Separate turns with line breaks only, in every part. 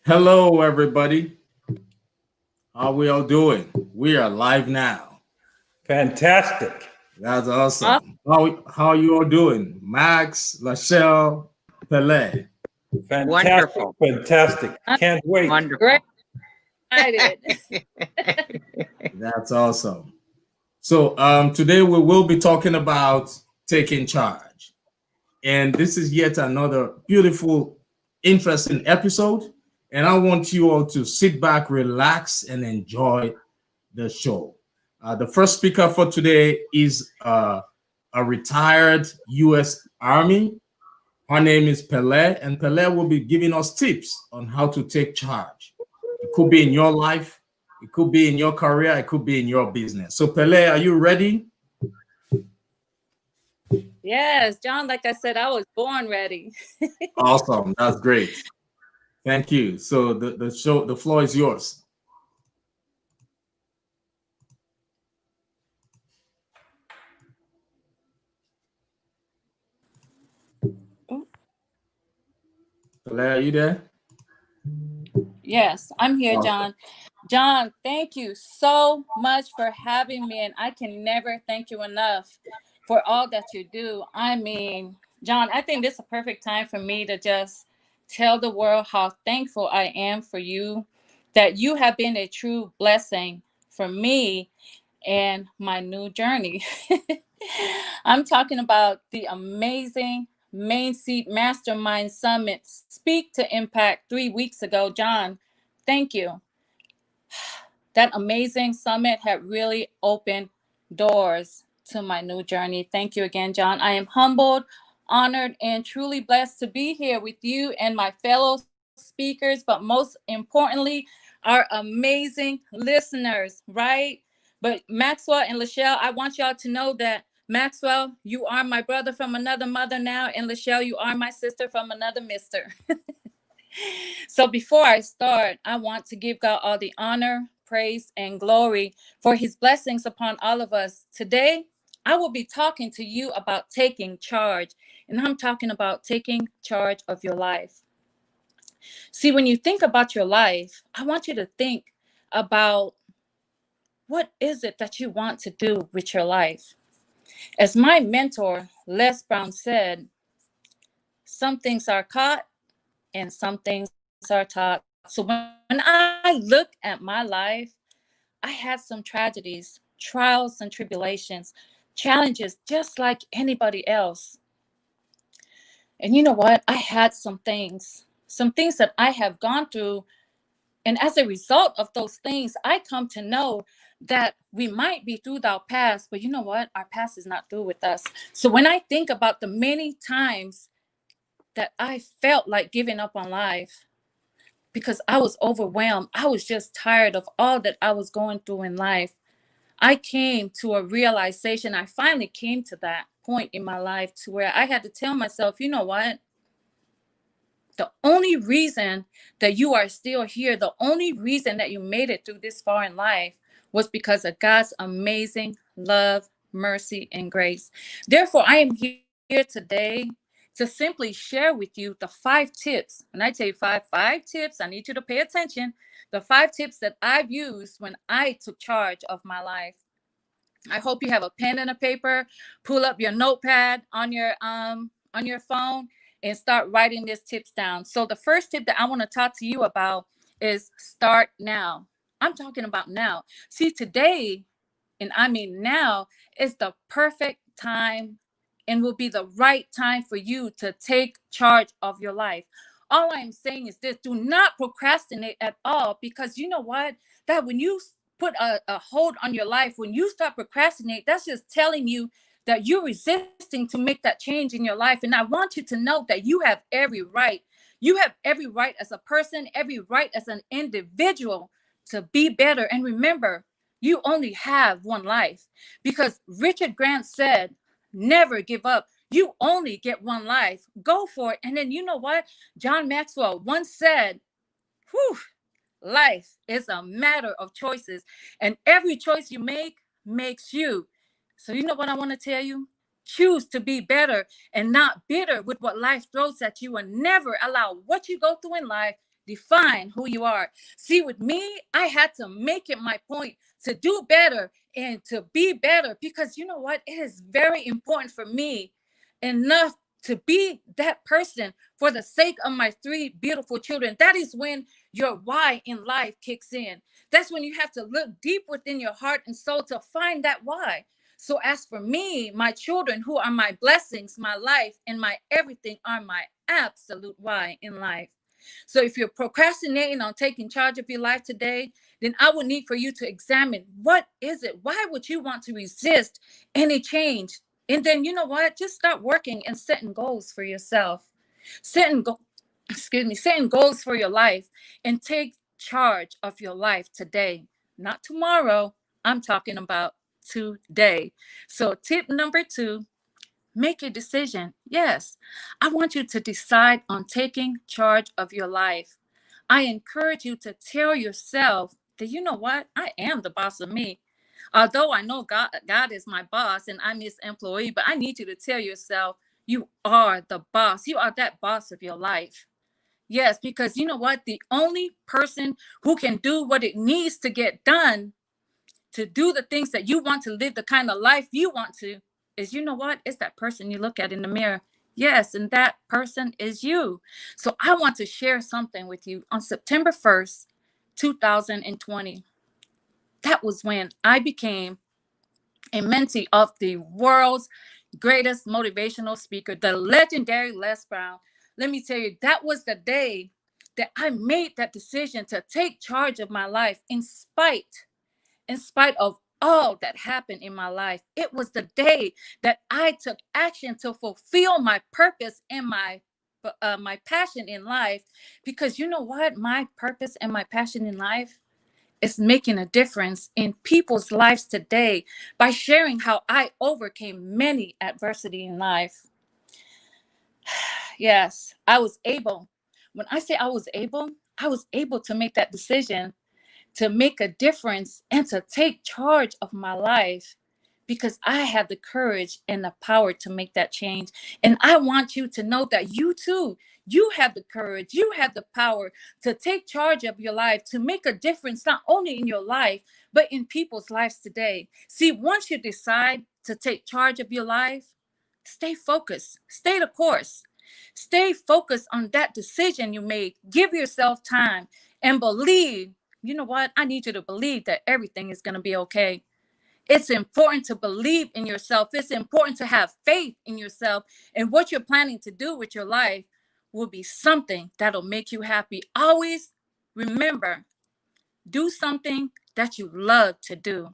Hello, everybody. How we all doing? We are live now.
Fantastic.
That's
Awesome.
awesome. How you all doing? Max, Lachelle, Pele.
Fantastic.
Wonderful.
Fantastic.
I'm
Can't wait.
great excited.
That's awesome. So today we will be talking about taking charge. And this is yet another beautiful, interesting episode. And I want you all to sit back, relax, and enjoy the show. The first speaker for today is a retired U.S. Army. Her name is Pele, and Pele will be giving us tips on how to take charge. It could be in your life, it could be in your career, it could be in your business. So, Pele, are you ready?
Yes, John, like I said, I was born ready.
Awesome, that's great. Thank you. So, the floor is yours. Pele, are you there?
Yes, I'm here,
Awesome.
John. John, thank you so much for having me, and I can never thank you enough for all that you do. I mean, John, I think this is a perfect time for me to just tell the world how thankful I am for you, that you have been a true blessing for me and my new journey. I'm talking about the amazing Main Seat Mastermind Summit Speak to Impact 3 weeks ago. John, thank you. That amazing summit had really opened doors to my new journey. Thank you again, John. I am humbled, honored, and truly blessed to be here with you and my fellow speakers, but most importantly, our amazing listeners, right? But Maxwell and Lachelle, I want y'all to know that Maxwell, you are my brother from another mother now, and Lachelle, you are my sister from another mister. So before I start, I want to give God all the honor, praise, and glory for his blessings upon all of us. Today, I will be talking to you about taking charge, and I'm talking about taking charge of your life. See, when you think about your life, I want you to think about what is it that you want to do with your life. As my mentor, Les Brown, said, some things are caught and some things are taught. So when I look at my life, I had some tragedies, trials and tribulations, challenges just like anybody else. And you know what? I had some things that I have gone through. And as a result of those things, I come to know that we might be through our past, but you know what? Our past is not through with us. So when I think about the many times that I felt like giving up on life, because I was overwhelmed. I was just tired of all that I was going through in life. I came to a realization. I finally came to that point in my life to where I had to tell myself, you know what? The only reason that you are still here, the only reason that you made it through this far in life was because of God's amazing love, mercy, and grace. Therefore, I am here today to simply share with you the 5 tips. And I tell you five tips, I need you to pay attention. The 5 tips that I've used when I took charge of my life. I hope you have a pen and a paper. Pull up your notepad on your phone and start writing these tips down. So the first tip that I want to talk to you about is start now. I'm talking about now. See, today, and I mean now, is the perfect time and will be the right time for you to take charge of your life. All I'm saying is this: do not procrastinate at all, because you know what? That when you put a hold on your life, when you start procrastinate, that's just telling you that you're resisting to make that change in your life. And I want you to know that you have every right. You have every right as a person, every right as an individual to be better. And remember, you only have one life, because Richard Grant said, never give up. You only get one life. Go for it. And then you know what? John Maxwell once said, whew, life is a matter of choices, and every choice you make makes you. So, you know what I want to tell you? Choose to be better and not bitter with what life throws at you, and never allow what you go through in life define who you are. See, with me, I had to make it my point to do better and to be better, because you know what? It is very important for me enough to be that person for the sake of my three beautiful children. That is when your why in life kicks in. That's when you have to look deep within your heart and soul to find that why. So as for me, my children, who are my blessings, my life, and my everything, are my absolute why in life. So if you're procrastinating on taking charge of your life today, then I would need for you to examine, what is it? Why would you want to resist any change? And then, you know what? Just start working and setting goals for yourself. Setting go- setting goals for your life, and take charge of your life today, not tomorrow. I'm talking about today. So tip number 2, make a decision. Yes, I want you to decide on taking charge of your life. I encourage you to tell yourself that, you know what? I am the boss of me. Although I know God is my boss and I'm his employee, but I need you to tell yourself you are the boss. You are that boss of your life. Yes, because you know what? The only person who can do what it needs to get done, to do the things that you want, to live the kind of life you want to, is, you know what? It's that person you look at in the mirror. Yes, and that person is you. So I want to share something with you. On September 1st, 2020, that was when I became a mentee of the world's greatest motivational speaker, the legendary Les Brown. Let me tell you, that was the day that I made that decision to take charge of my life in spite of all that happened in my life. It was the day that I took action to fulfill my purpose and my passion in life. Because you know what? My purpose and my passion in life is making a difference in people's lives today by sharing how I overcame many adversity in life. Yes, I was able. When I say I was able to make that decision, to make a difference, and to take charge of my life, because I have the courage and the power to make that change. And I want you to know that you too, you have the courage, you have the power to take charge of your life, to make a difference, not only in your life, but in people's lives today. See, once you decide to take charge of your life, stay focused, stay the course. Stay focused on that decision you made. Give yourself time and believe. You know what? I need you to believe that everything is going to be okay. It's important to believe in yourself. It's important to have faith in yourself. And what you're planning to do with your life will be something that'll make you happy. Always remember, do something that you love to do.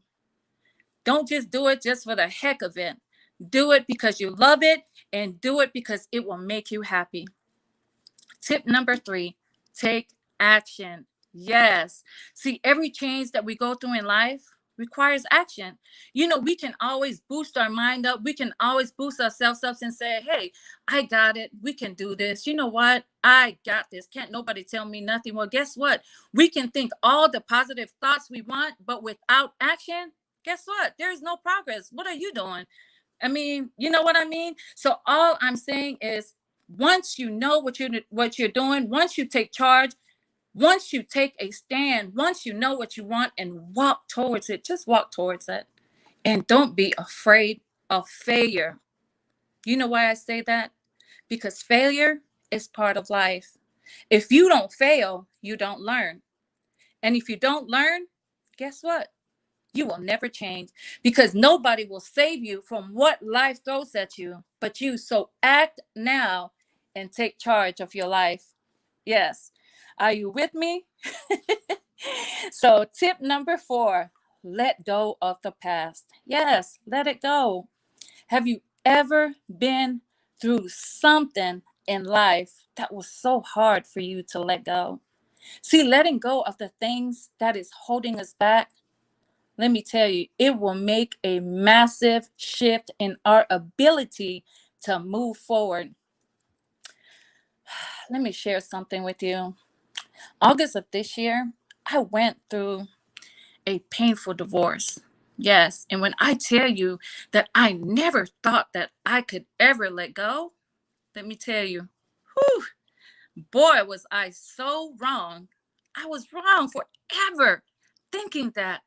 Don't just do it just for the heck of it. Do it because you love it, and do it because it will make you happy. Tip number 3, take action. Yes. See, every change that we go through in life requires action. You know, we can always boost our mind up. We can always boost ourselves up and say, hey, I got it. We can do this. You know what? I got this. Can't nobody tell me nothing. Well, guess what? We can think all the positive thoughts we want, but without action, guess what? There's no progress. What are you doing? I mean, you know what I mean? So all I'm saying is, once you know what you're doing, once you take charge, once you take a stand, once you know what you want and walk towards it, just walk towards it. And don't be afraid of failure. You know why I say that? Because failure is part of life. If you don't fail, you don't learn. And if you don't learn, guess what? You will never change, because nobody will save you from what life throws at you but you. So act now and take charge of your life. Yes. Are you with me? So, tip number 4, let go of the past. Yes, let it go. Have you ever been through something in life that was so hard for you to let go? See, letting go of the things that is holding us back, let me tell you, it will make a massive shift in our ability to move forward. Let me share something with you. August of this year, I went through a painful divorce. Yes, and when I tell you that I never thought that I could ever let go, let me tell you, whew, boy, was I so wrong. I was wrong forever thinking that.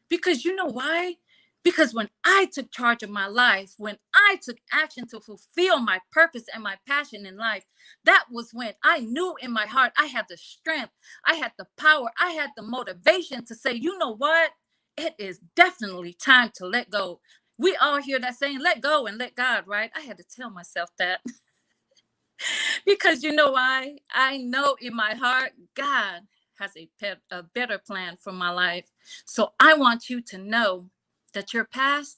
Because you know why? Because when I took charge of my life, when I took action to fulfill my purpose and my passion in life, that was when I knew in my heart I had the strength, I had the power, I had the motivation to say, you know what? It is definitely time to let go. We all hear that saying, let go and let God, right? I had to tell myself that. Because you know why? I know in my heart, God has a better plan for my life. So I want you to know that your past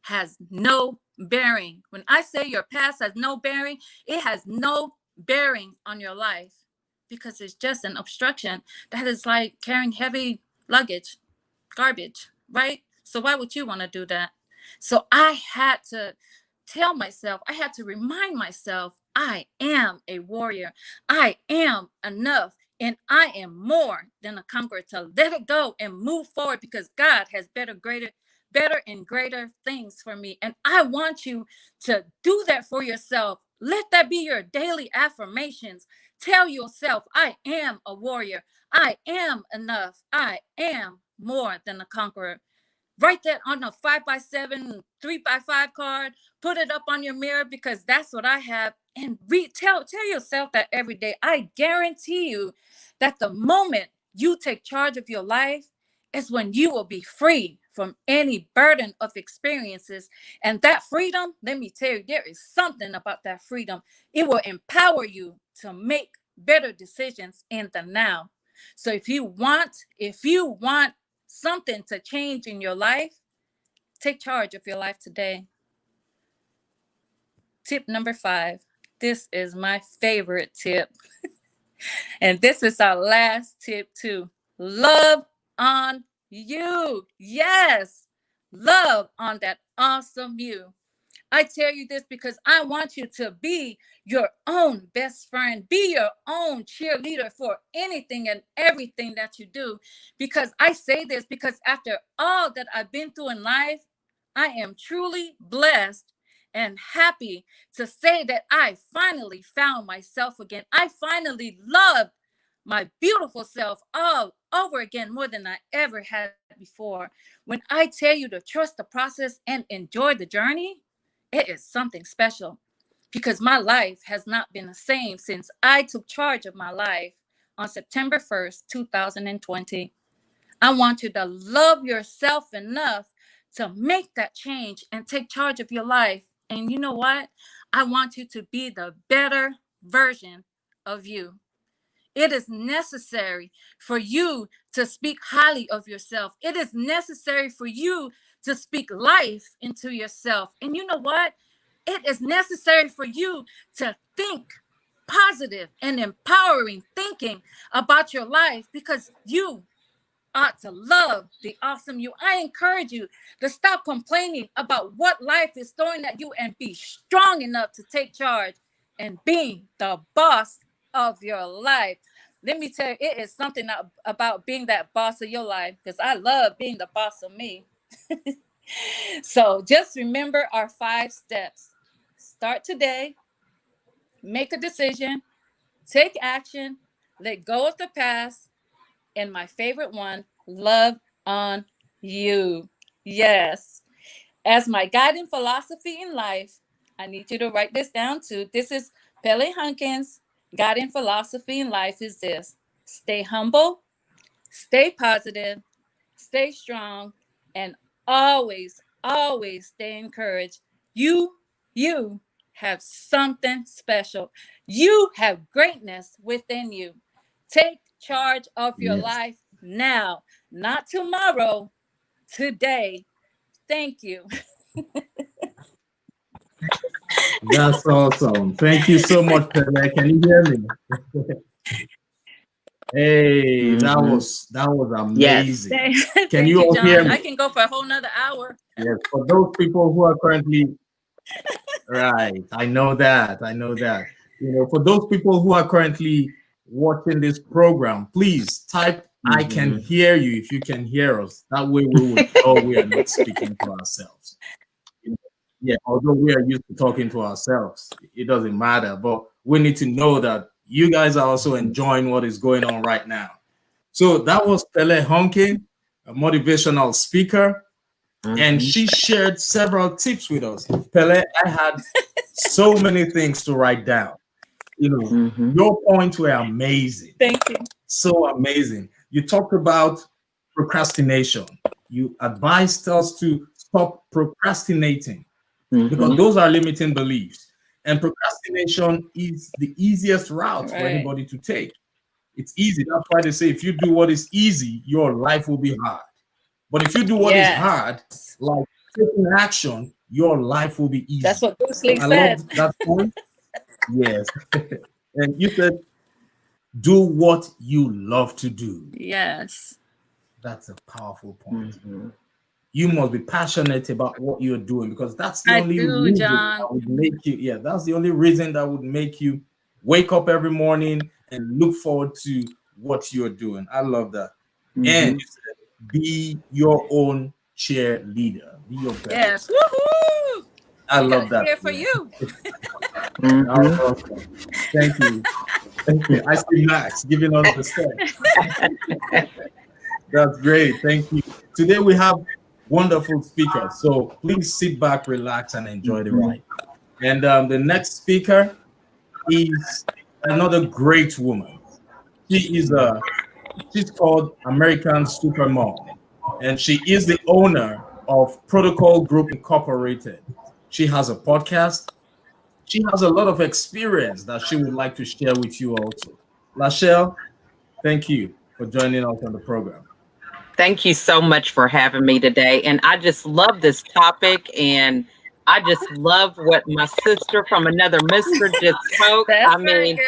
has no bearing. When I say your past has no bearing, it has no bearing on your life because it's just an obstruction that is like carrying heavy luggage, garbage, right? So why would you want to do that? So I had to tell myself, I had to remind myself, I am a warrior. I am enough. And I am more than a conqueror to let it go and move forward because God has better and greater things for me. And I want you to do that for yourself. Let that be your daily affirmations. Tell yourself, I am a warrior. I am enough. I am more than a conqueror. Write that on a 5x7, 3x5 card. Put it up on your mirror because that's what I have. And tell yourself that every day. I guarantee you that the moment you take charge of your life is when you will be free from any burden of experiences. And that freedom, let me tell you, there is something about that freedom. It will empower you to make better decisions in the now. So if you want something to change in your life, take charge of your life today. Tip number 5. This is my favorite tip. And this is our last tip too. Love on you. Yes. Love on that awesome you. I tell you this because I want you to be your own best friend, be your own cheerleader for anything and everything that you do. Because I say this because after all that I've been through in life, I am truly blessed and happy to say that I finally found myself again. I finally loved my beautiful self all over again more than I ever had before. When I tell you to trust the process and enjoy the journey, it is something special because my life has not been the same since I took charge of my life on September 1st, 2020. I want you to love yourself enough to make that change and take charge of your life. And you know what? I want you to be the better version of you. It is necessary for you to speak highly of yourself. It is necessary for you to speak life into yourself. And you know what? It is necessary for you to think positive and empowering thinking about your life because you ought to love the awesome you. I encourage you to stop complaining about what life is throwing at you and be strong enough to take charge and being the boss of your life. Let me tell you, it is something about being that boss of your life because I love being the boss of me. So just remember our 5 steps. Start today, make a decision, take action, let go of the past, and my favorite one, love on you. Yes. As my guiding philosophy in life, I need you to write this down too. This is Pele Hunkins' guiding philosophy in life is this: stay humble, stay positive, stay strong, and always stay encouraged. You have something special. You have greatness within you. Take charge of your
Yes.
life now, not tomorrow, today. Thank you.
That's awesome. Thank you so much, Pele. Can you hear me? Hey, that was
Yes.
amazing. Can
Thank
you
you,
all hear
John. I
me?
can go for a whole nother hour.
Yes. For those people who are currently right, I know that. I know that. For those people who are currently watching this program, please type I can hear you if you can hear us. That way we would know we are not speaking to ourselves. Yeah, although we are used to talking to ourselves, it doesn't matter. But we need to know that you guys are also enjoying what is going on right now. So that was Pele Honke, a motivational speaker, and she shared several tips with us. Pele, I had so many things to write down. You know, your points were amazing.
Thank you.
So amazing. You talked about procrastination. You advised us to stop procrastinating because those are limiting beliefs. And procrastination is the easiest route for anybody to take. It's easy. That's why they say if you do what is easy, your life will be hard. But if you do what is hard, like taking action, your life will be easy.
That's what Bruce Lee
I
said.
love that point. Yes. And you said, do what you love to do.
Yes.
That's a powerful point. You must be passionate about what you're doing because that's the only reason that would make you, that's the only reason that would make you wake up every morning and look forward to what you're doing. I love that. And you said, be your own cheerleader. Be your best.
Yes. Woohoo!
I love that.
Cheer for you.
Awesome. Thank you. Thank you. I see Max giving us the step. That's great. Thank you. Today we have wonderful speakers. So please sit back, relax, and enjoy the ride. And the next speaker is another great woman. She's called American Supermom, and she is the owner of Protocol Group Incorporated. She has a podcast. She has a lot of experience that she would like to share with you also. Lachelle, thank you for joining us on the program.
Thank you so much for having me today. And I just love this topic. And I just love what my sister from another mister just spoke. I mean,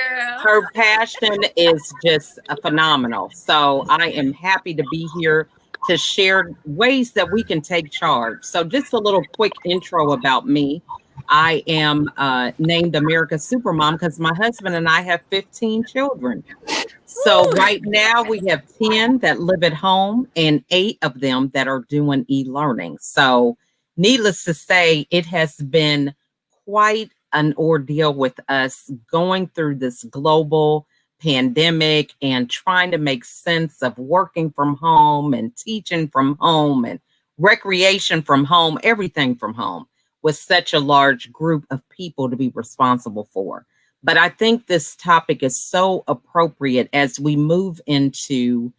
her passion is just phenomenal. So I am happy to be here to share ways that we can take charge. So just a little quick intro about me. I am named America's Supermom because my husband and I have 15 children. So right now we have 10 that live at home and 8 of them that are doing e-learning. So needless to say, it has been quite an ordeal with us going through this global pandemic and trying to make sense of working from home and teaching from home and recreation from home, everything from home, with such a large group of people to be responsible for. But I think this topic is so appropriate as we move into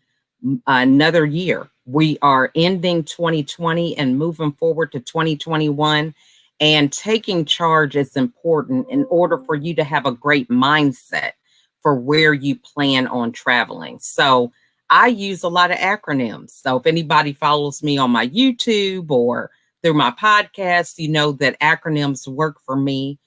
another year. We are ending 2020 and moving forward to 2021, and taking charge is important in order for you to have a great mindset for where you plan on traveling. So I use a lot of acronyms. So if anybody follows me on my YouTube or through my podcast, you know that acronyms work for me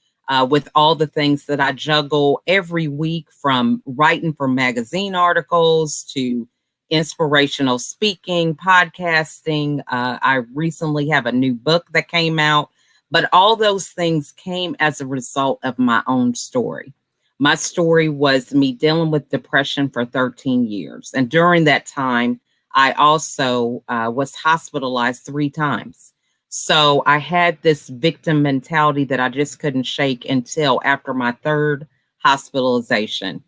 with all the things that I juggle every week, from writing for magazine articles to inspirational speaking, podcasting. I recently have a new book that came out, but all those things came as a result of my own story. My story was me dealing with depression for 13 years. And during that time, I also was hospitalized 3 times. So I had this victim mentality that I just couldn't shake until after my 3rd hospitalization.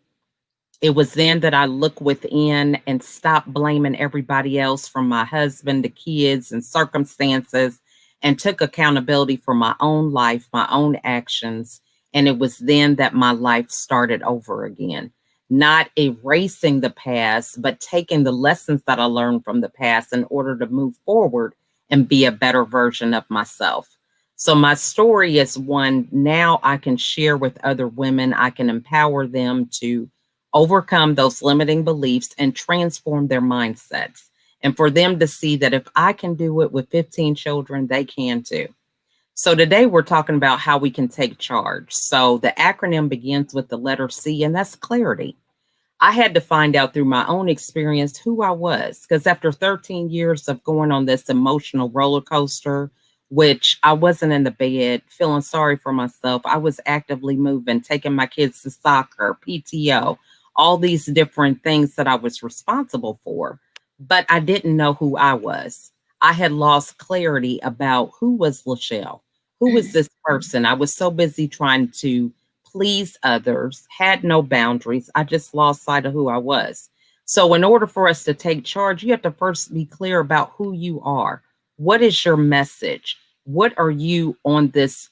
It was then that I looked within and stopped blaming everybody else, from my husband to kids and circumstances, and took accountability for my own life, my own actions. And it was then that my life started over again, not erasing the past, but taking the lessons that I learned from the past in order to move forward and be a better version of myself. So my story is one now I can share with other women. I can empower them to overcome those limiting beliefs and transform their mindsets. And for them to see that if I can do it with 15 children, they can too. So today we're talking about how we can take charge. So the acronym begins with the letter C, and that's clarity. I had to find out through my own experience who I was, because after 13 years of going on this emotional roller coaster, which I wasn't in the bed feeling sorry for myself, I was actively moving, taking my kids to soccer, PTO, all these different things that I was responsible for, but I didn't know who I was. I had lost clarity about who was Lachelle, who was this person. I was so busy trying to please others, had no boundaries. I just lost sight of who I was. So in order for us to take charge, you have to first be clear about who you are. What is your message? What are you on this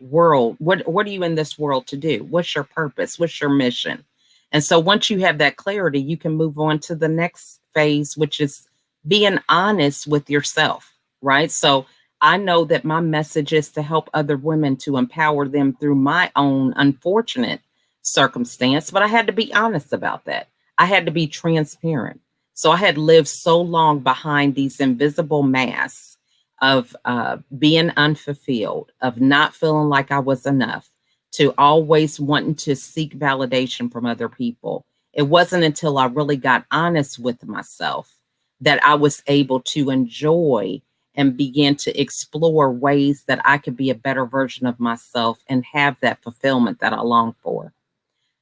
world? What are you in this world to do? What's your purpose? What's your mission? And so once you have that clarity, you can move on to the next phase, which is being honest with yourself, right? So I know that my message is to help other women, to empower them through my own unfortunate circumstance, but I had to be honest about that. I had to be transparent. So I had lived so long behind these invisible masks of being unfulfilled, of not feeling like I was enough, to always wanting to seek validation from other people. It wasn't until I really got honest with myself that I was able to enjoy and begin to explore ways that I could be a better version of myself and have that fulfillment that I long for.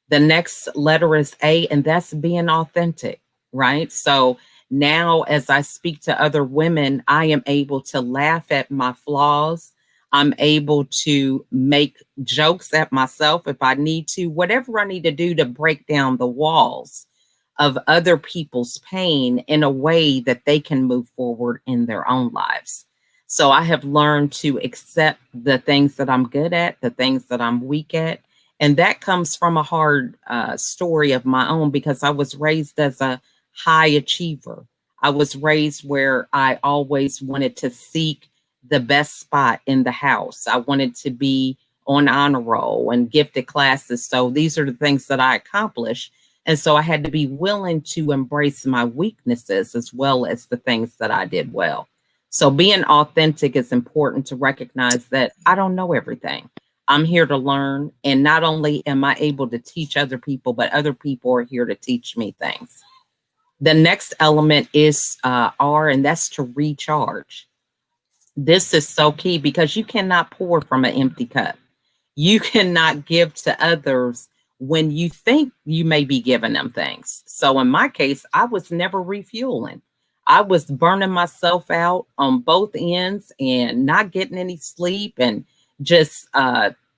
The next letter is A, and that's being authentic, right? So now as I speak to other women, I am able to laugh at my flaws. I'm able to make jokes at myself if I need to, whatever I need to do to break down the walls of other people's pain in a way that they can move forward in their own lives. So I have learned to accept the things that I'm good at, the things that I'm weak at. And that comes from a hard story of my own, because I was raised as a high achiever. I was raised where I always wanted to seek the best spot in the house. I wanted to be on honor roll and gifted classes. So these are the things that I accomplished. And so I had to be willing to embrace my weaknesses as well as the things that I did well. So being authentic is important, to recognize that I don't know everything. I'm here to learn. And not only am I able to teach other people, but other people are here to teach me things. The next element is R, and that's to recharge. This is so key, because you cannot pour from an empty cup. You cannot give to others when you think you may be giving them things. So in my case, I was never refueling. I was burning myself out on both ends and not getting any sleep, and just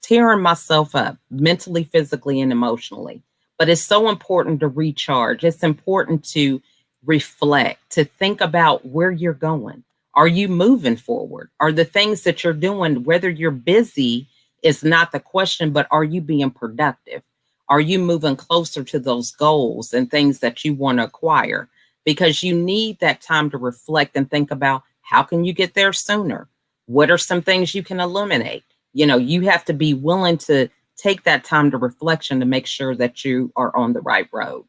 tearing myself up mentally, physically, and emotionally. But it's so important to recharge. It's important to reflect, to think about where you're going. Are you moving forward? Are the things that you're doing, whether you're busy is not the question, but are you being productive? Are you moving closer to those goals and things that you want to acquire? Because you need that time to reflect and think about, how can you get there sooner? What are some things you can eliminate? You know, you have to be willing to take that time to reflection to make sure that you are on the right road.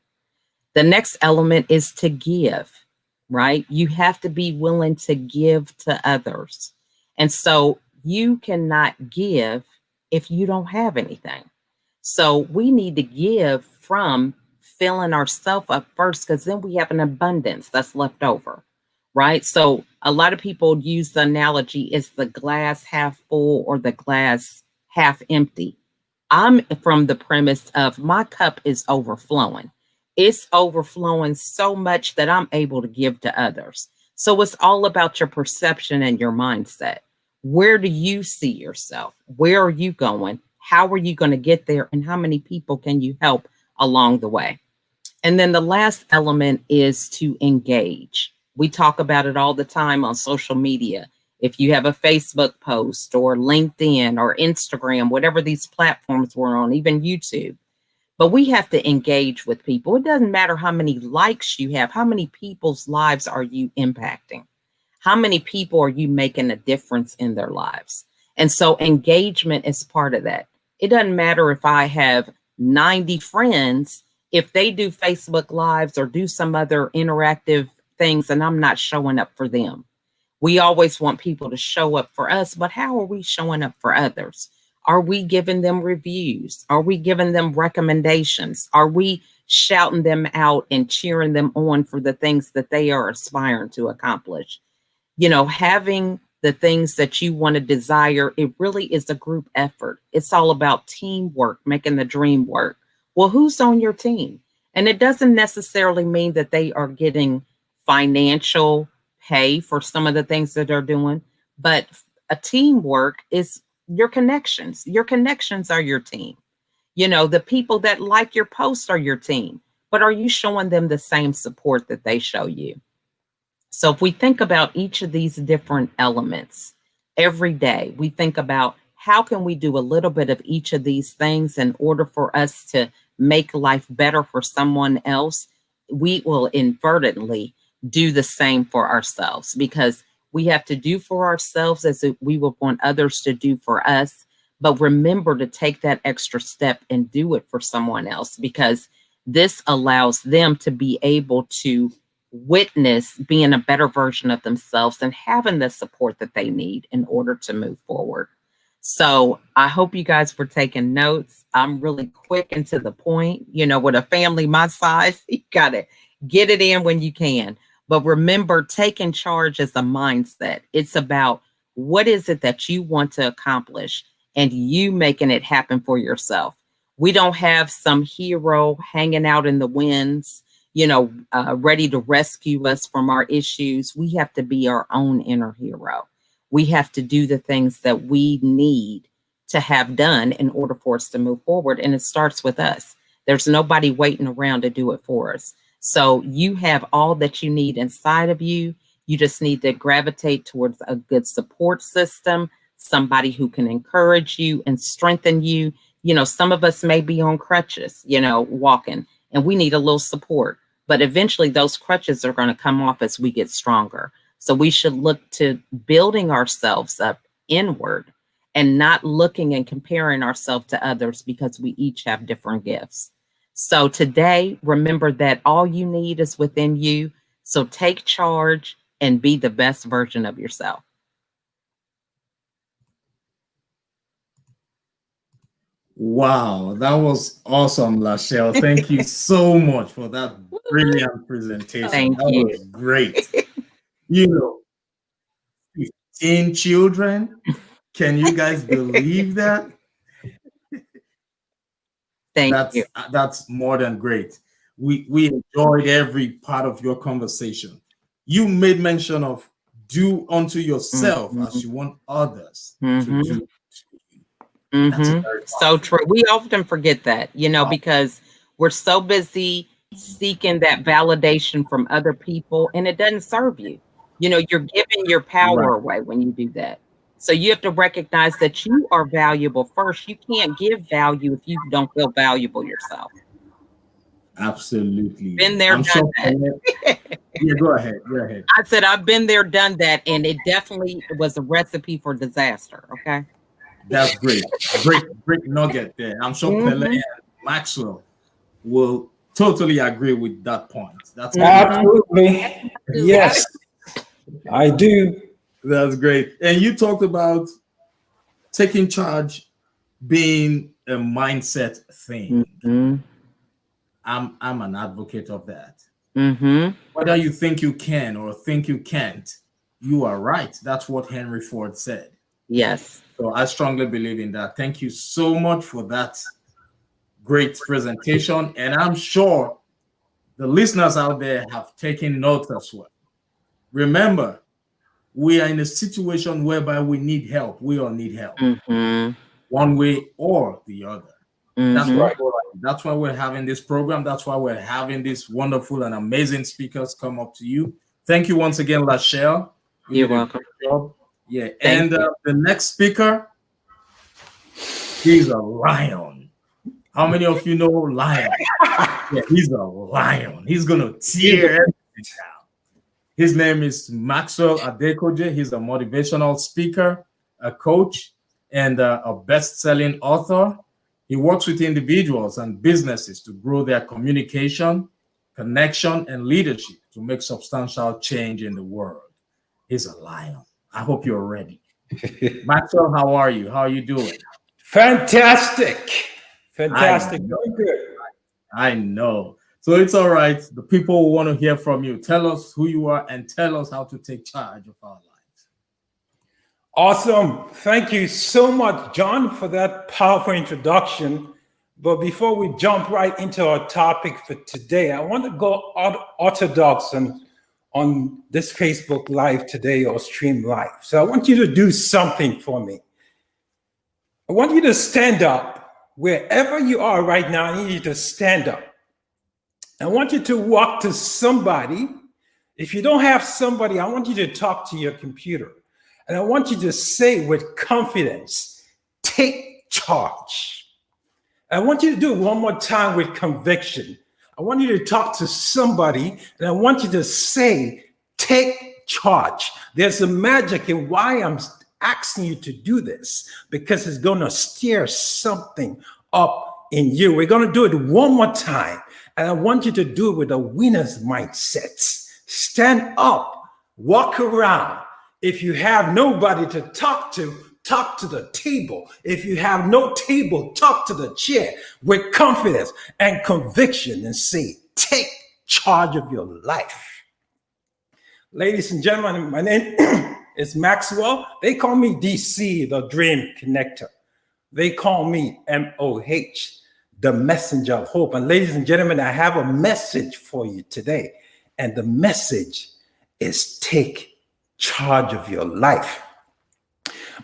The next element is to give, right? You have to be willing to give to others. And so you cannot give if you don't have anything. So we need to give from filling ourselves up first, because then we have an abundance that's left over, right? So a lot of people use the analogy, is the glass half full or the glass half empty. I'm from the premise of my cup is overflowing. It's overflowing so much that I'm able to give to others. So it's all about your perception and your mindset. Where do you see yourself? Where are you going? How are you going to get there? And how many people can you help along the way? And then the last element is to engage. We talk about it all the time on social media. If you have a Facebook post or LinkedIn or Instagram, whatever these platforms we're on, even YouTube, but we have to engage with people. It doesn't matter how many likes you have. How many people's lives are you impacting? How many people are you making a difference in their lives? And so engagement is part of that. It doesn't matter if I have 90 friends, if they do Facebook Lives or do some other interactive things and I'm not showing up for them. We always want people to show up for us, but how are we showing up for others? Are we giving them reviews? Are we giving them recommendations? Are we shouting them out and cheering them on for the things that they are aspiring to accomplish? You know, having the things that you want to desire, it really is a group effort. It's all about teamwork, making the dream work. Well, who's on your team? And it doesn't necessarily mean that they are getting financial pay for some of the things that they're doing, but a teamwork is your connections. Your connections are your team. The people that like your post are your team, but are you showing them the same support that they show you? So if we think about each of these different elements every day, we think about how can we do a little bit of each of these things in order for us to make life better for someone else. We will inadvertently do the same for ourselves, because we have to do for ourselves as we would want others to do for us. But remember to take that extra step and do it for someone else, because this allows them to be able to witness being a better version of themselves and having the support that they need in order to move forward. So I hope you guys were taking notes. I'm really quick and to the point. With a family my size, you got to get it in when you can. But remember, taking charge is a mindset. It's about what is it that you want to accomplish and you making it happen for yourself. We don't have some hero hanging out in the winds, ready to rescue us from our issues. We have to be our own inner hero. We have to do the things that we need to have done in order for us to move forward. And it starts with us. There's nobody waiting around to do it for us. So you have all that you need inside of you. You just need to gravitate towards a good support system, somebody who can encourage you and strengthen you. Some of us may be on crutches, walking, and we need a little support. But eventually those crutches are going to come off as we get stronger. So we should look to building ourselves up inward and not looking and comparing ourselves to others, because we each have different gifts. So today, remember that all you need is within you. So take charge and be the best version of yourself.
Wow, that was awesome, Lachelle. Thank you so much for that brilliant presentation.
Thank
that
you.
was great. 15 children. Can you guys believe that?
Thank you.
That's more than great. We enjoyed every part of your conversation. You made mention of do unto yourself as you want others to do.
So true. We often forget that, because we're so busy seeking that validation from other people, and it doesn't serve you. You're giving your power away when you do that. So you have to recognize that you are valuable first. You can't give value if you don't feel valuable yourself.
Absolutely.
Been there, done that.
Yeah, go ahead.
I said, I've been there, done that, and it definitely was a recipe for disaster. Okay.
That's great. Great nugget there. I'm sure Pele and Maxwell will totally agree with that point. That's
absolutely. Yes, I do.
That's great. And you talked about taking charge being a mindset thing. I'm an advocate of that. Whether you think you can or think you can't, you are right. That's what Henry Ford said.
Yes.
So I strongly believe in that. Thank you so much for that great presentation. And I'm sure the listeners out there have taken notes as well. Remember, we are in a situation whereby we need help. We all need help, one way or the other. That's right. That's why we're having this program. That's why we're having these wonderful and amazing speakers come up to you. Thank you once again, Lachelle.
You're welcome.
Yeah, and the next speaker, he's a lion. How many of you know Lion? Yeah, he's a lion. He's gonna tear everything down. His name is Maxwell Adekoje. He's a motivational speaker, a coach, and a best-selling author. He works with individuals and businesses to grow their communication, connection, and leadership to make substantial change in the world. He's a lion. I hope you're ready. Maxwell, how are you? How are you doing?
Fantastic. Fantastic. Very good.
I know. So it's all right. The people want to hear from you. Tell us who you are and tell us how to take charge of our lives.
Awesome. Thank you so much, John, for that powerful introduction. But before we jump right into our topic for today, I want to go orthodox on this Facebook Live today, or stream live. So I want you to do something for me. I want you to stand up wherever you are right now, I need you to stand up. I want you to walk to somebody. If you don't have somebody, I want you to talk to your computer. And I want you to say with confidence, take charge. I want you to do it one more time with conviction. I want you to talk to somebody, and I want you to say, take charge. There's a magic in why I'm asking you to do this, because it's going to stir something up in you. We're going to do it one more time, and I want you to do it with a winner's mindset. Stand up, walk around. If you have nobody to talk to the table. If you have no table, talk to the chair with confidence and conviction and say, take charge of your life. Ladies and gentlemen, my name is Maxwell. They call me DC, the Dream Connector. They call me MOH, the Messenger of Hope. And ladies and gentlemen, I have a message for you today. And the message is take charge of your life.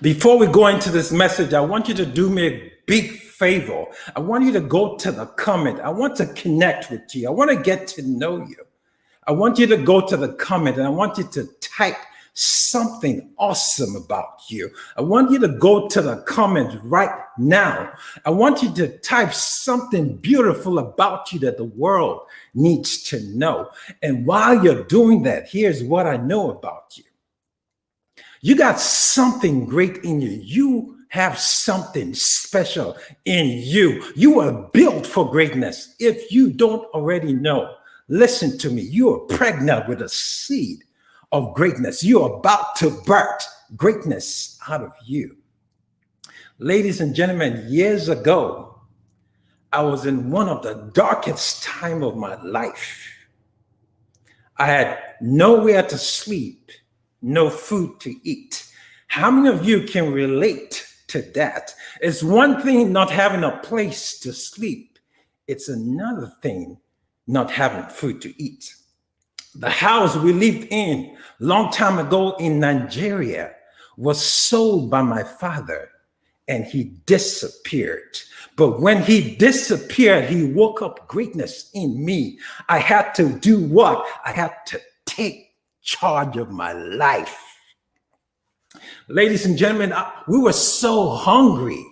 Before we go into this message, I want you to do me a big favor. I want you to go to the comment. I want to connect with you. I want to get to know you. I want you to go to the comment, and I want you to type something awesome about you. I want you to go to the comment right now. I want you to type something beautiful about you that the world needs to know. And while you're doing that, here's what I know about you. You got something great in you. You have something special in you. You are built for greatness. If you don't already know, listen to me. You are pregnant with a seed of greatness. You are about to birth greatness out of you. Ladies and gentlemen, years ago, I was in one of the darkest time of my life. I had nowhere to sleep, no food to eat. How many of you can relate to that? It's one thing not having a place to sleep. It's another thing not having food to eat. The house we lived in long time ago in Nigeria was sold by my father, and he disappeared. But when he disappeared, he woke up greatness in me. I had to do what? I had to take charge of my life. Ladies and gentlemen, we were so hungry.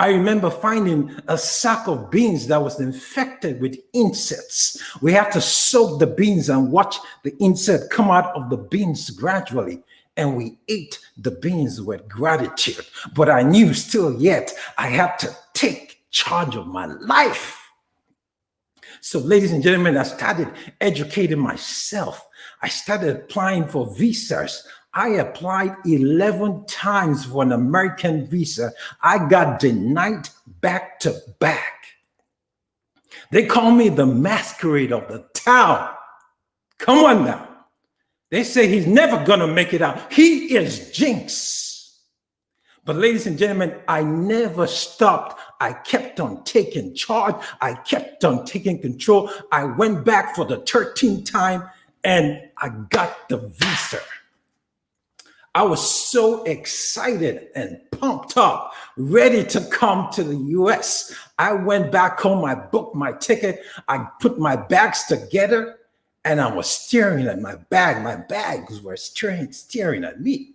I remember finding a sack of beans that was infected with insects. We had to soak the beans and watch the insect come out of the beans gradually. And we ate the beans with gratitude. But I knew still yet I had to take charge of my life. So, ladies and gentlemen, I started educating myself. I started applying for visas. I applied 11 times for an American visa. I got denied back to back. They call me the masquerade of the town. Come on now. They say he's never going to make it out. He is jinx. But ladies and gentlemen, I never stopped. I kept on taking charge. I kept on taking control. I went back for the 13th time and I got the visa. I was so excited and pumped up, ready to come to the US. I went back home. I booked my ticket. I put my bags together and I was staring at my bag. My bags were staring at me.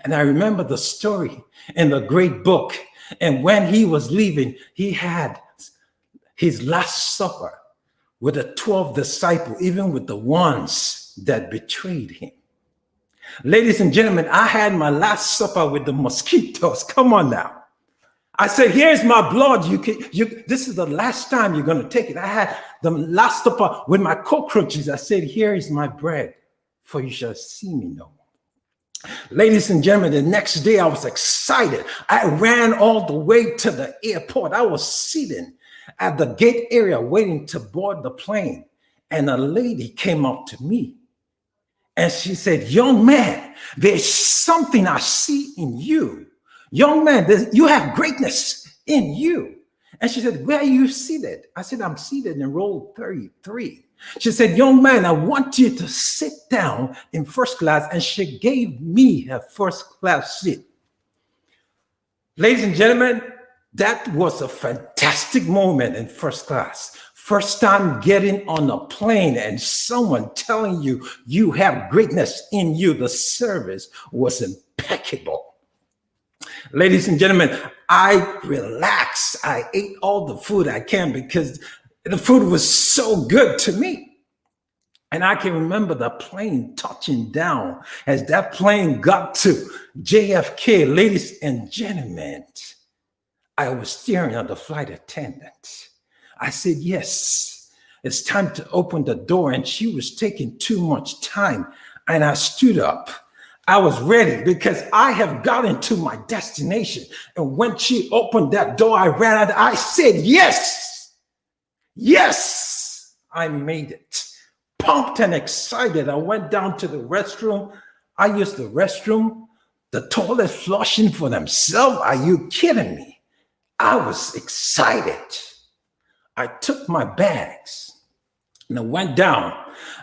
And I remember the story in the great book. And when he was leaving, he had his last supper with the 12 disciples, even with the ones that betrayed him. Ladies and gentlemen, I had my last supper with the mosquitoes. Come on now. I said, here's my blood. This is the last time you're going to take it. I had the last supper with my cockroaches. I said, here is my bread, for you shall see me no more. Ladies and gentlemen, the next day I was excited. I ran all the way to the airport. I was sitting at the gate area waiting to board the plane. And a lady came up to me and she said, young man, there's something I see in you. Young man, you have greatness in you. And she said, where are you seated? I said, I'm seated in row 33. She said, young man, I want you to sit down in first class. And she gave me her first class seat. Ladies and gentlemen, That was a fantastic moment in first class. First time getting on a plane and someone telling you you have greatness in you. The service was impeccable. Ladies and gentlemen, I relaxed. I ate all the food I can because the food was so good to me. And I can remember the plane touching down. As that plane got to JFK, ladies and gentlemen, I was staring at the flight attendant. I said, yes, it's time to open the door. And she was taking too much time. And I stood up. I was ready because I have gotten to my destination. And when she opened that door, I ran out. I said, yes, yes, I made it. Pumped and excited. I went down to the restroom. I used the restroom, the toilet flushing for themselves. Are you kidding me? I was excited. I took my bags and I went down.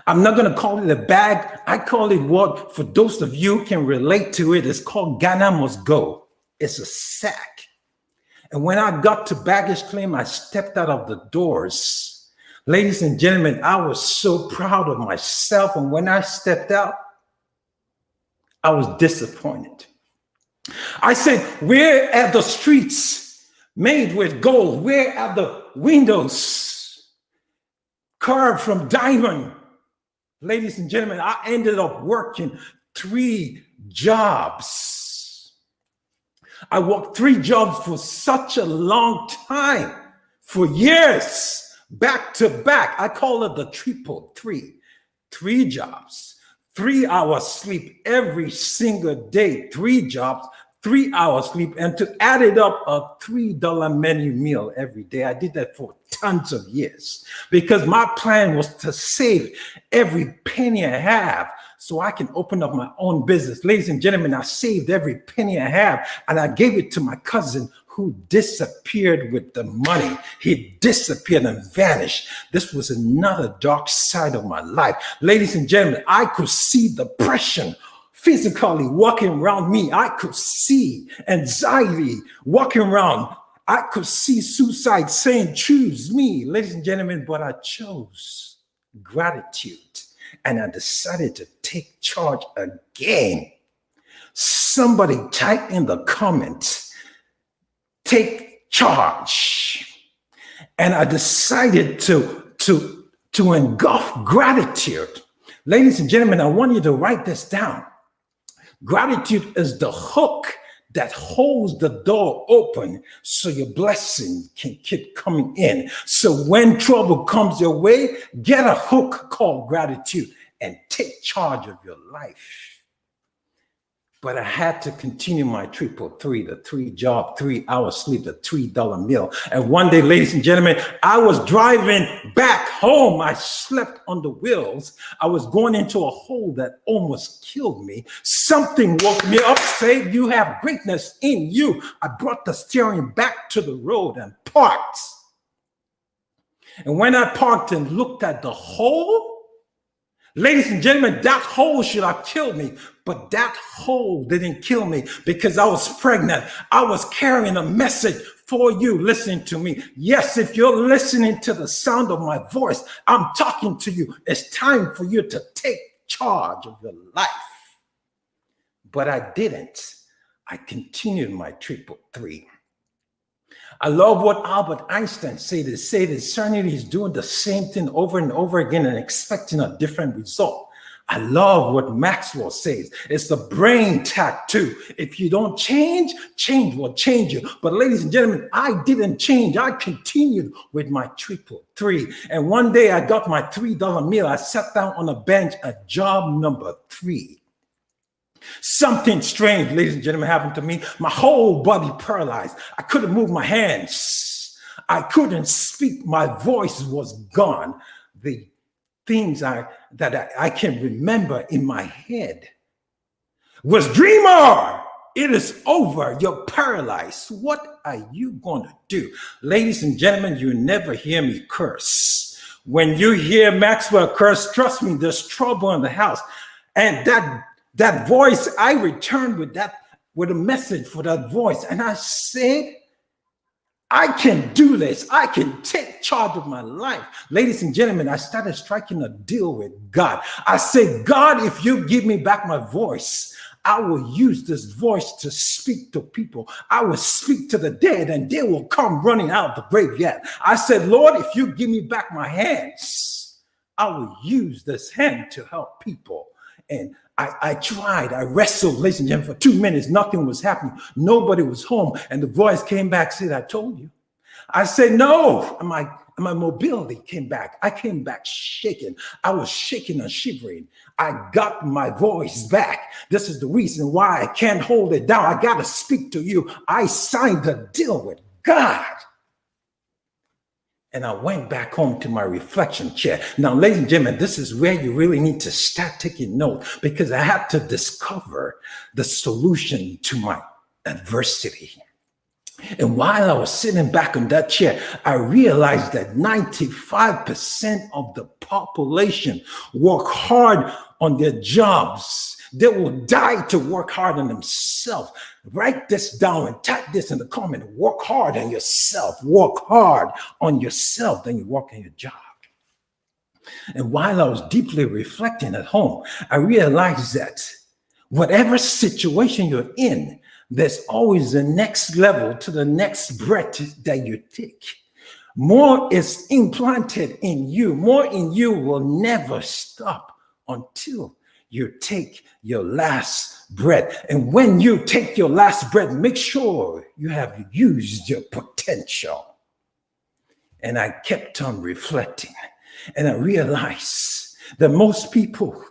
I'm not going to call it a bag. I call it what, for those of you who can relate to it, it's called Ghana Must Go. It's a sack. And when I got to baggage claim, I stepped out of the doors. Ladies and gentlemen, I was so proud of myself. And when I stepped out, I was disappointed. I said, where are the streets made with gold? Where are the windows carved from diamond? Ladies and gentlemen, I ended up working 3 jobs. I worked 3 jobs for such a long time, for years, back to back. I call it the triple 3. 3 jobs, 3 hours sleep every single day, 3 jobs, 3 hours sleep, and to add it up, a $3 menu meal every day. I did that for tons of years because my plan was to save every penny I have so I can open up my own business. Ladies and gentlemen, I saved every penny I have and I gave it to my cousin who disappeared with the money. He disappeared and vanished. This was another dark side of my life. Ladies and gentlemen, I could see depression physically walking around me. I could see anxiety walking around. I could see suicide saying, choose me. Ladies and gentlemen, but I chose gratitude and I decided to take charge again. Somebody type in the comments, take charge. And I decided to engulf gratitude. Ladies and gentlemen, I want you to write this down. Gratitude is the hook that holds the door open so your blessing can keep coming in. So when trouble comes your way, get a hook called gratitude and take charge of your life. But I had to continue my triple 3, the 3 job, 3 hours sleep, the $3 meal. And one day, ladies and gentlemen, I was driving back home. I slept on the wheels. I was going into a hole that almost killed me. Something woke me up, said, you have greatness in you. I brought the steering back to the road and parked. And when I parked and looked at the hole, ladies and gentlemen, that hole should have killed me, but that hole didn't kill me because I was pregnant. I was carrying a message for you. Listen to me. Yes, if you're listening to the sound of my voice, I'm talking to you. It's time for you to take charge of your life. But I didn't. I continued my triple 3. I love what Albert Einstein said. He said insanity is doing the same thing over and over again and expecting a different result. I love what Maxwell says. It's the brain tattoo. If you don't change, change will change you. But ladies and gentlemen, I didn't change. I continued with my triple 3. And one day I got my $3 meal. I sat down on a bench at job number 3. Something strange, ladies and gentlemen, happened to me. My whole body paralyzed. I couldn't move my hands. I couldn't speak. My voice was gone. The things that I can remember in my head was, dreamer, it is over. You're paralyzed. What are you going to do? Ladies and gentlemen, you never hear me curse. When you hear Maxwell curse, trust me, there's trouble in the house. And that voice, I returned with a message for that voice. And I said, I can do this. I can take charge of my life. Ladies and gentlemen, I started striking a deal with God. I said, God, if you give me back my voice, I will use this voice to speak to people. I will speak to the dead and they will come running out of the graveyard. I said, Lord, if you give me back my hands, I will use this hand to help people. And I tried, I wrestled, ladies and gentlemen, for 2 minutes. Nothing was happening. Nobody was home. And the voice came back, said, I told you. I said, no. And my mobility came back. I came back shaking. I was shaking and shivering. I got my voice back. This is the reason why I can't hold it down. I got to speak to you. I signed a deal with God. And I went back home to my reflection chair. Now, ladies and gentlemen, this is where you really need to start taking note, because I had to discover the solution to my adversity. And while I was sitting back on that chair, I realized that 95% of the population work hard on their jobs. They will die to work hard on themselves. Write this down and type this in the comment. Work hard on yourself. Work hard on yourself. Then you work on your job. And while I was deeply reflecting at home, I realized that whatever situation you're in, there's always the next level to the next breath that you take. More is implanted in you. More in you will never stop until you take your last breath. And when you take your last breath, make sure you have used your potential. And I kept on reflecting, and I realized that most people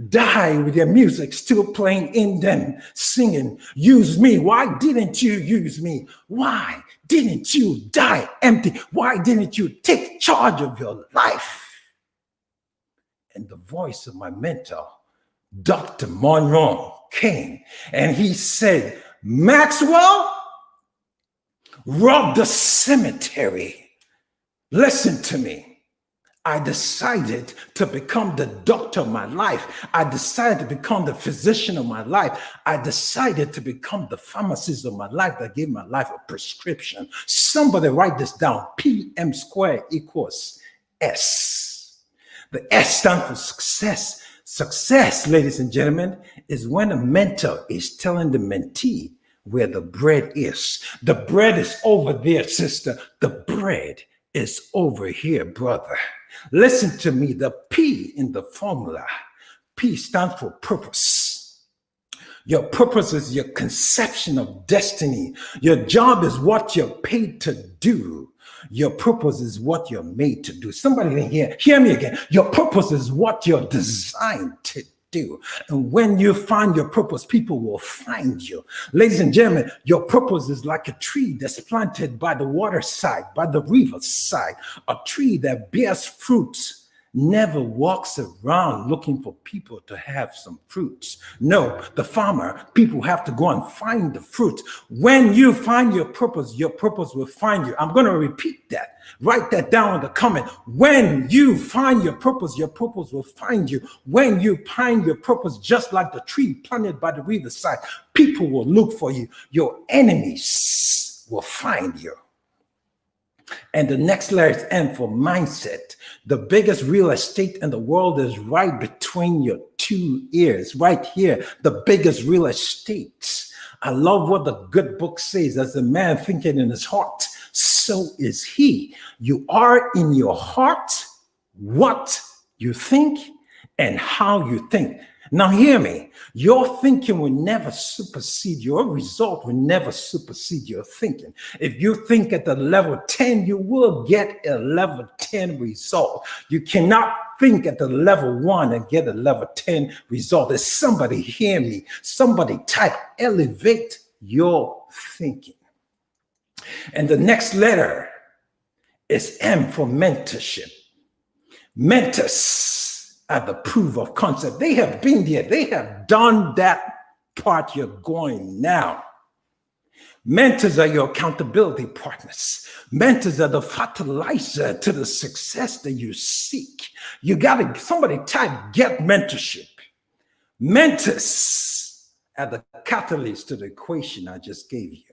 die with their music still playing in them, singing, use me. Why didn't you use me? Why didn't you die empty? Why didn't you take charge of your life? And the voice of my mentor, Dr. Monroe, came and he said, Maxwell, rob the cemetery. Listen to me. I decided to become the doctor of my life. I decided to become the physician of my life. I decided to become the pharmacist of my life that gave my life a prescription. Somebody write this down. PM squared equals S. The S stands for success. Success, ladies and gentlemen, is when a mentor is telling the mentee where the bread is. The bread is over there, sister. The bread is over here, brother. Listen to me. The P in the formula, P stands for purpose. Your purpose is your conception of destiny. Your job is what you're paid to do. Your purpose is what you're made to do. Somebody in here, hear me again. Your purpose is what you're designed to do. And when you find your purpose, people will find you. Ladies and gentlemen, your purpose is like a tree that's planted by the waterside, by the riverside, a tree that bears fruit. Never walks around looking for people to have some fruits. No, the farmer, people have to go and find the fruit. When you find your purpose will find you. I'm going to repeat that. Write that down in the comment. When you find your purpose will find you. When you find your purpose, just like the tree planted by the riverside, people will look for you. Your enemies will find you. And the next letter is M for mindset. The biggest real estate in the world is right between your two ears, right here, the biggest real estate. I love what the good book says. As a man thinking in his heart, so is he. You are in your heart what you think and how you think. Now hear me, your thinking will never supersede, your result will never supersede your thinking. If you think at the level 10, you will get a level 10 result. You cannot think at the level 1 and get a level 10 result. Is somebody hear me? Somebody type, elevate your thinking. And the next letter is M for mentorship. Mentors are the proof of concept. They have been there. They have done that part you're going now. Mentors are your accountability partners. Mentors are the fertilizer to the success that you seek. You got to, somebody type, get mentorship. Mentors are the catalyst to the equation I just gave you.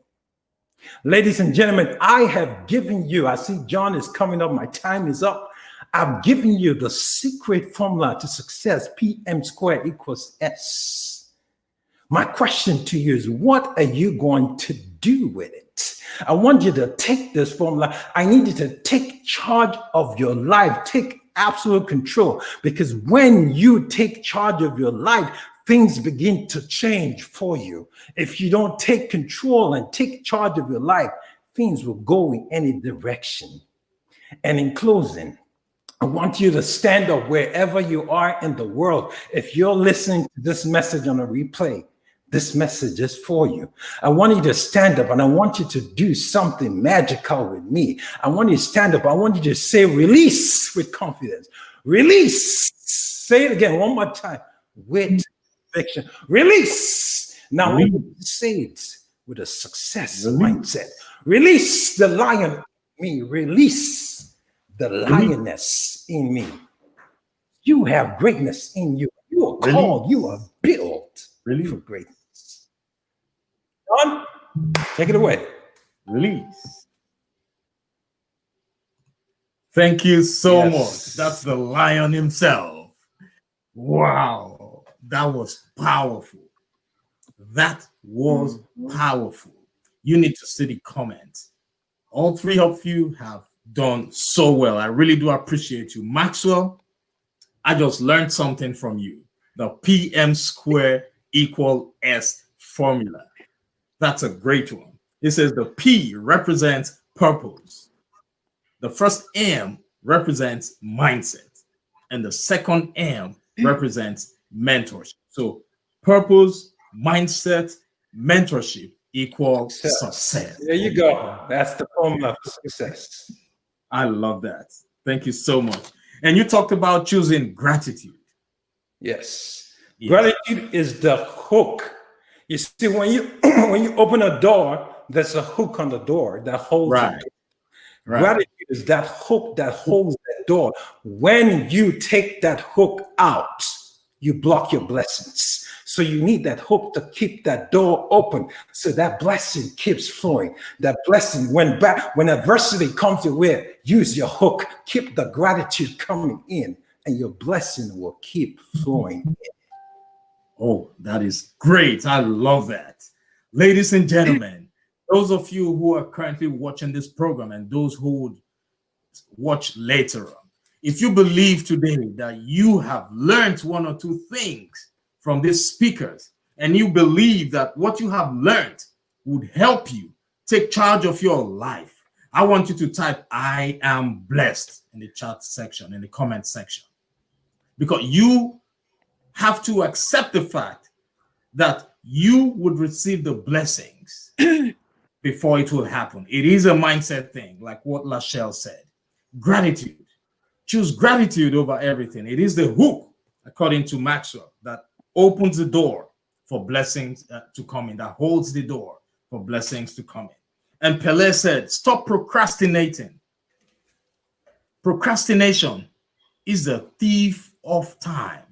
Ladies and gentlemen, I have given you, I see John is coming up, my time is up. I've given you the secret formula to success, PM squared equals S. My question to you is, what are you going to do with it? I want you to take this formula. I need you to take charge of your life, take absolute control, because when you take charge of your life, things begin to change for you. If you don't take control and take charge of your life, things will go in any direction. And in closing, I want you to stand up wherever you are in the world. If you're listening to this message on a replay, this message is for you. I want you to stand up and I want you to do something magical with me. I want you to stand up. I want you to say release with confidence. Release. Say it again one more time with conviction. Release. Now say it with a success mindset. Release the lion in me. Release the lioness in me. You have greatness in you. You are called. You are built for greatness. John, take it away.
Release. Thank you so much. That's the lion himself. Wow. That was powerful. That was powerful. You need to see the comments. All three of you have done so well. I really do appreciate you. Maxwell, I just learned something from you. The PM square equal S formula. That's a great one. It says the P represents purpose. The first M represents mindset. And the second M represents mentorship. So purpose, mindset, mentorship equal success.
There you go. That's the formula for success.
I love that. Thank you so much. And you talked about choosing gratitude.
Yes. Gratitude is the hook. You see, when you when you open a door, there's a hook on the door that holds it. Gratitude is that hook that holds that door. When you take that hook out, you block your blessings. So you need that hook to keep that door open so that blessing keeps flowing. That blessing, when adversity comes your way, use your hook, keep the gratitude coming in, and your blessing will keep flowing in.
Oh, that is great. I love that. Ladies and gentlemen, those of you who are currently watching this program and those who would watch later on, if you believe today that you have learned one or two things from these speakers, and you believe that what you have learned would help you take charge of your life, I want you to type "I am blessed" in the chat section, in the comment section, because you have to accept the fact that you would receive the blessings before it will happen. It is a mindset thing, like what Lachelle said. Gratitude. Choose gratitude over everything. It is the hook, according to Maxwell, that opens the door for blessings to come in, that holds the door for blessings to come in. And Pele said, stop procrastinating. Procrastination is a thief of time.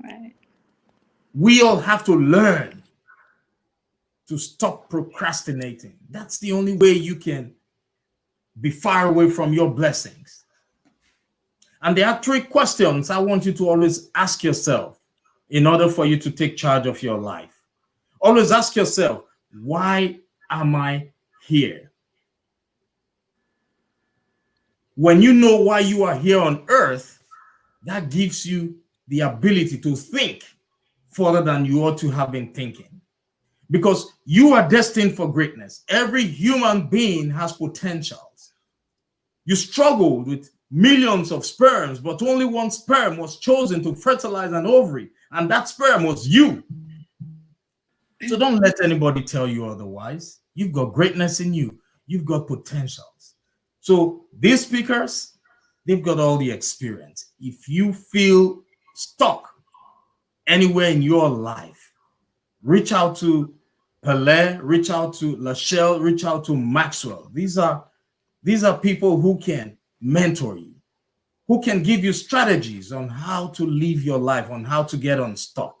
Right.
We all have to learn to stop procrastinating. That's the only way you can be far away from your blessings. And there are three questions I want you to always ask yourself in order for you to take charge of your life. Always ask yourself, why am I here? When you know why you are here on earth, that gives you the ability to think further than you ought to have been thinking. Because you are destined for greatness. Every human being has potentials. You struggled with millions of sperms, but only one sperm was chosen to fertilize an ovary, and that sperm was you. So don't let anybody tell you otherwise. You've got greatness in you. You've got potentials. So these speakers, they've got all the experience. If you feel stuck anywhere in your life, reach out to Pele, reach out to Lachelle, reach out to Maxwell. These are people who can mentor you, who can give you strategies on how to live your life, on how to get unstuck.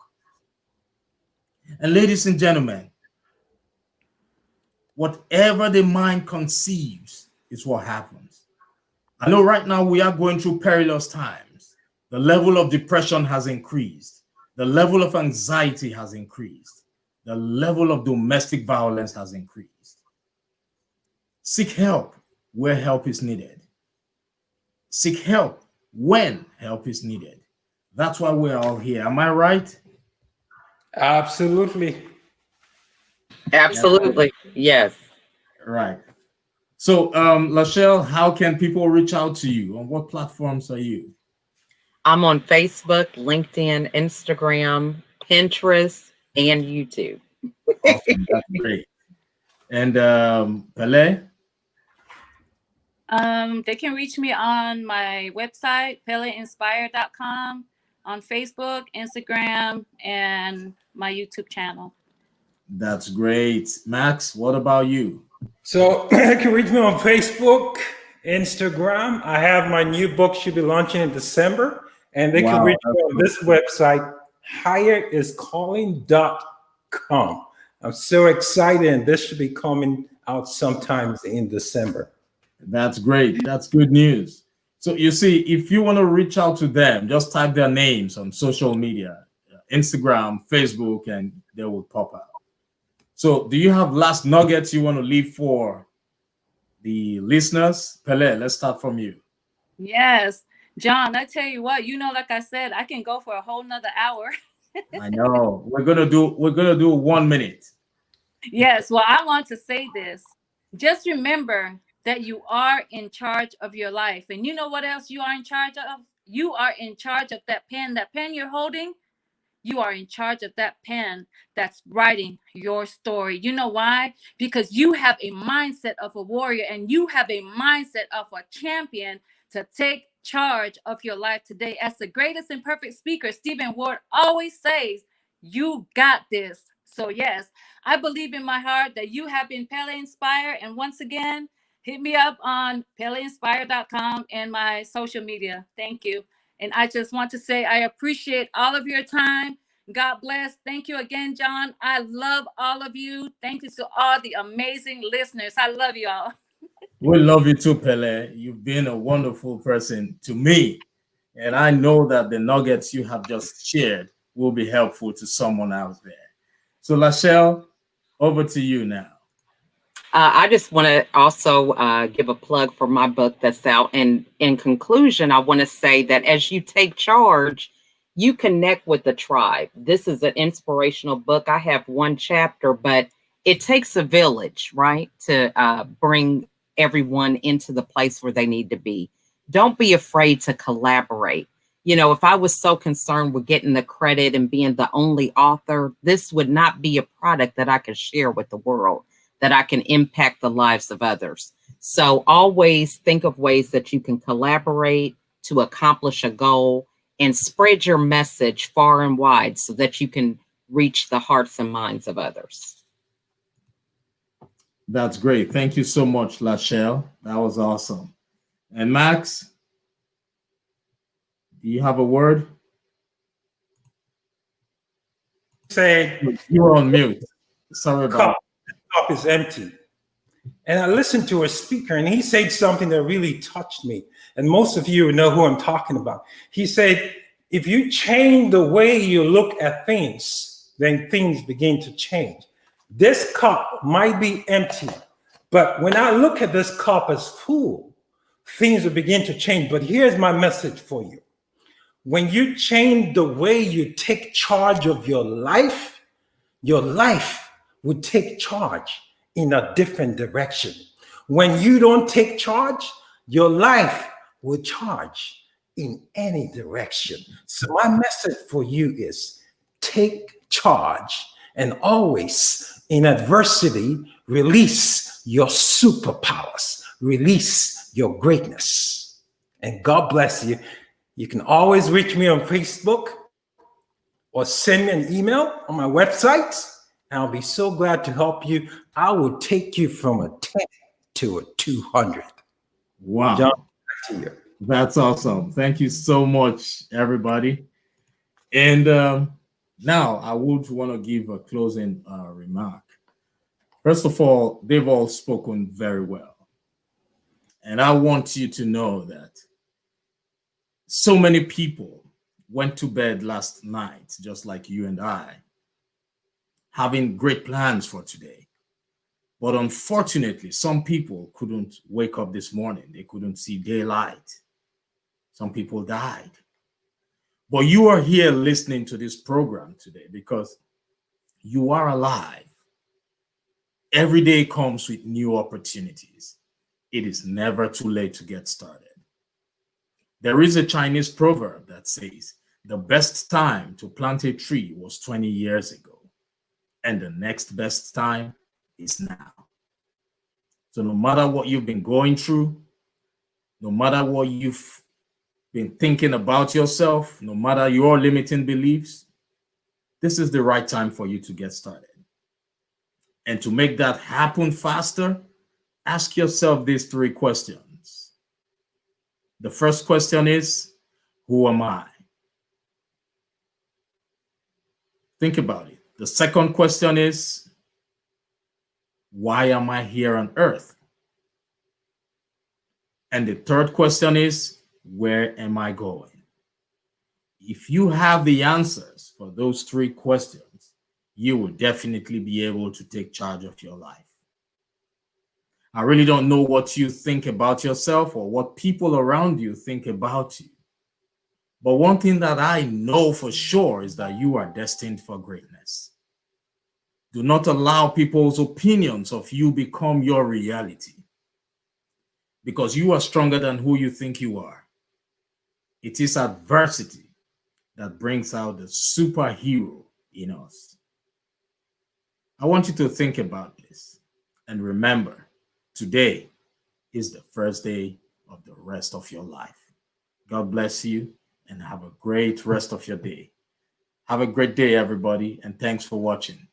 And ladies and gentlemen, Whatever the mind conceives is what happens. I know right now we are going through perilous times. The level of depression has increased. The level of anxiety has increased. The level of domestic violence has increased. Seek help where help is needed. Seek help when help is needed. That's why we're all here. Am I right?
Absolutely.
Absolutely. Yes.
Right. So, Lachelle, how can people reach out to you? On what platforms are you?
I'm on Facebook, LinkedIn, Instagram, Pinterest, and YouTube.
Awesome. That's great. And Pele?
They can reach me on my website, peleinspire.com, on Facebook, Instagram, and my YouTube channel.
That's great. Max, what about you?
So you can reach me on Facebook, Instagram. I have my new book should be launching in December, and they can reach me on this website, higheriscalling.com. I'm so excited, and this should be coming out sometimes in December.
That's great. That's good news. So you see, if you want to reach out to them, just type their names on social media, Instagram, Facebook, and they will pop up. So do you have last nuggets you want to leave for the listeners? Pele, let's start from you.
Yes. John, I tell you what, like I said, I can go for a whole nother hour.
I know. We're gonna do 1 minute.
Yes, well, I want to say this. Just remember that you are in charge of your life. And you know what else you are in charge of? You are in charge of that pen you're holding. You are in charge of that pen that's writing your story. You know why? Because you have a mindset of a warrior and you have a mindset of a champion to take charge of your life today. As the greatest and perfect speaker, Stephen Ward always says, you got this. So yes, I believe in my heart that you have been Pele Inspire. And once again, hit me up on peleinspire.com and my social media. Thank you. And I just want to say I appreciate all of your time. God bless. Thank you again, John. I love all of you. Thank you to all the amazing listeners. I love you all.
We love you too, Pele. You've been a wonderful person to me. And I know that the nuggets you have just shared will be helpful to someone out there. So, Lachelle, over to you now.
I just want to also give a plug for my book that's out. And in conclusion, I want to say that as you take charge, you connect with the tribe. This is an inspirational book. I have one chapter, but it takes a village, right, to bring everyone into the place where they need to be. Don't be afraid to collaborate. If I was so concerned with getting the credit and being the only author, this would not be a product that I could share with the world, that I can impact the lives of others. So always think of ways that you can collaborate to accomplish a goal and spread your message far and wide so that you can reach the hearts and minds of others.
That's great. Thank you so much, Lachelle. That was awesome. And Max, do you have a word?
Say,
you're on mute. Sorry about
that. The cup is empty. And I listened to a speaker and he said something that really touched me. And most of you know who I'm talking about. He said, if you change the way you look at things, then things begin to change. This cup might be empty, but when I look at this cup as full, things will begin to change. But here's my message for you. When you change the way you take charge of your life would take charge in a different direction. When you don't take charge, your life will charge in any direction. So my message for you is take charge and always in adversity, release your superpowers, release your greatness. And God bless you. You can always reach me on Facebook or send me an email on my website. And I'll be so glad to help you. I will take you from a 10 to a 200.
Wow.
John, back to you.
That's awesome. Thank you so much, everybody. And now I would want to give a closing remark. First of all, they've all spoken very well. And I want you to know that so many people went to bed last night, just like you and I, having great plans for today. But unfortunately, some people couldn't wake up this morning. They couldn't see daylight. Some people died. But you are here listening to this program today because you are alive. Every day comes with new opportunities. It is never too late to get started. There is a Chinese proverb that says, the best time to plant a tree was 20 years ago, and the next best time is now. So no matter what you've been going through, no matter what you've been thinking about yourself, no matter your limiting beliefs, this is the right time for you to get started. And to make that happen faster, ask yourself these 3 questions. The first question is, who am I? Think about it. The second question is, why am I here on earth? And the third question is, where am I going? If you have the answers for those 3 questions, you will definitely be able to take charge of your life. I really don't know what you think about yourself or what people around you think about you. But one thing that I know for sure is that you are destined for greatness. Do not allow people's opinions of you become your reality, because you are stronger than who you think you are. It is adversity that brings out the superhero in us. I want you to think about this and remember, today is the first day of the rest of your life. God bless you and have a great rest of your day. Have a great day, everybody, and thanks for watching.